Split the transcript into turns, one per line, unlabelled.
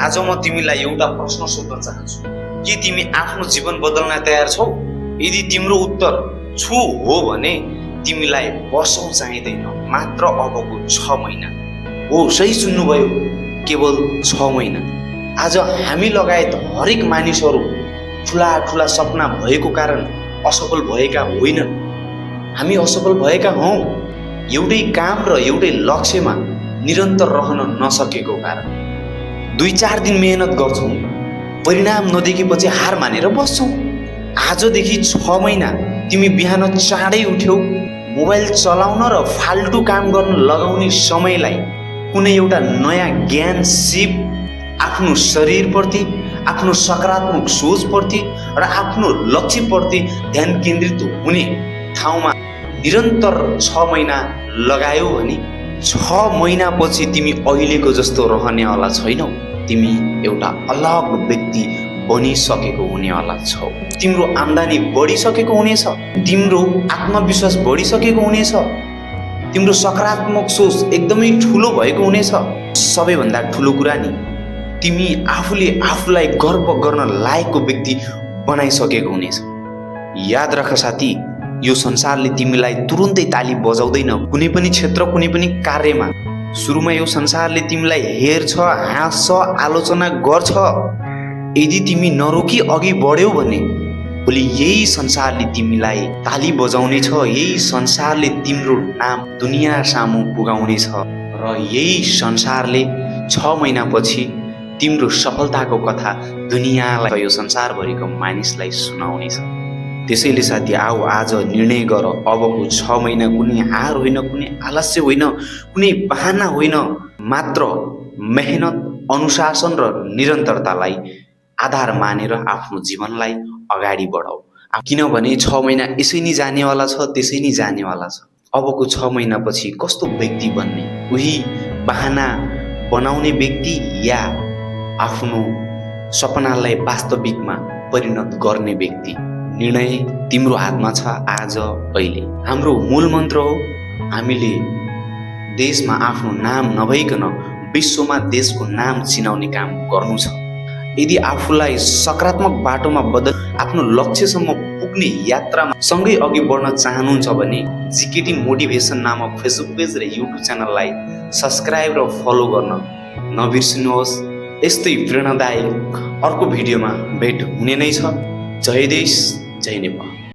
आज म तिमीलाई एउटा प्रश्न सोध्न चाहन्छु। के तिमी आफ्नो जीवन बदल्न तयार छौ? यदि तिम्रो उत्तर छु हो भने तिमीलाई वर्षौं चाहिँदैन, मात्र अबको 6 महिना। हो, सही सुन्नुभयो, केवल 6 महिना। आज हामी लगायत हरेक मानिसहरू ठुला ठुला सपना भएको कारण असफल भएका होइनन्। हामी असफल भएका हौं एउटै काम र एउटै लक्ष्यमा निरन्तर रहन नसकेको कारण। 2-4 दिन मेहनत गर्छौं, परिणाम नदेखेपछि हार मानेर बस्छौं। आजदेखि 6 महिना तिमी बिहान चाँडै उठ्यौ, मोबाइल चलाउन र फाल्टु काम गर्न लगाउने समयलाई कुनै एउटा नयाँ ज्ञान सिप, आफ्नो शरीरप्रति, आफ्नो सकारात्मक सोचप्रति र आफ्नो लक्ष्यप्रति ध्यान केन्द्रित हुने ठाउँमा निरन्तर 6 महिना लगायौ भने 6 महिनापछि तिमी अहिलेको जस्तो रहनेवाला छैनौ। तिमी एउटा अलग व्यक्ति बनिसकेको हुनेवाला छौ। तिम्रो आम्दानी बढिसकेको हुनेछ, तिम्रो आत्मविश्वास बढिसकेको हुनेछ, तिम्रो सकारात्मक सोच एकदमै ठुलो भएको हुनेछ। सबैभन्दा ठुलो कुरा नि, तिमी आफूले आफूलाई गर्व गर्न लायकको व्यक्ति बनाइसकेको हुनेछ। याद राख साथी, यो संसारले तिमीलाई तुरुन्तै ताली बजाउँदैन कुनै पनि क्षेत्र, कुनै पनि कार्यमा। सुरुमा यो संसारले तिमीलाई हेर्छ, हाँस्छ, आलोचना गर्छ। यदि तिमी नरोकी अघि बढ्यौ भने भोलि यही संसारले तिमीलाई ताली बजाउनेछ, यही संसारले तिम्रो नाम दुनिया सामु पुगाउनेछ र यही संसारले 6 महिनापछि तिम्रो सफलताको कथा दुनियालाई, यो संसारभरिको मानिसलाई सुनाउनेछ। त्यसैले साथी, आऊ आज निर्णय गर, अबको 6 महिना कुनै हार होइन, कुनै आलस्य होइन, कुनै बहाना होइन, मात्र मेहनत, अनुशासन र निरन्तरतालाई आधार मानेर आफ्नो जीवनलाई अगाडि बढाऊ। किनभने 6 महिना यसै नै जानेवाला छ, त्यसै नै जानेवाला छ। अबको 6 महिनापछि कस्तो व्यक्ति बन्ने, उही बहाना बनाउने व्यक्ति या आफ्नो सपनालाई वास्तविकमा परिणत गर्ने व्यक्ति? निर्णय तिम्रो हातमा छ, आज अहिले। हाम्रो मूल मन्त्र हो, हामीले देशमा आफ्नो नाम नभइकन विश्वमा देशको नाम चिनाउने काम गर्नु छ। यदि आफूलाई सकारात्मक बाटोमा बदल आफ्नो लक्ष्यसम्म पुग्ने यात्रामा सँगै अघि बढ्न चाहनुहुन्छ भने जीकेटी मोटिभेसन नामक फेसबुक पेज र युट्युब च्यानललाई सब्स्क्राइब र फलो गर्न नबिर्सिनुहोस्। यस्तै प्रेरणादायक अर्को भिडियोमा भेट हुने नै छ। जय देश, जय नेपाल।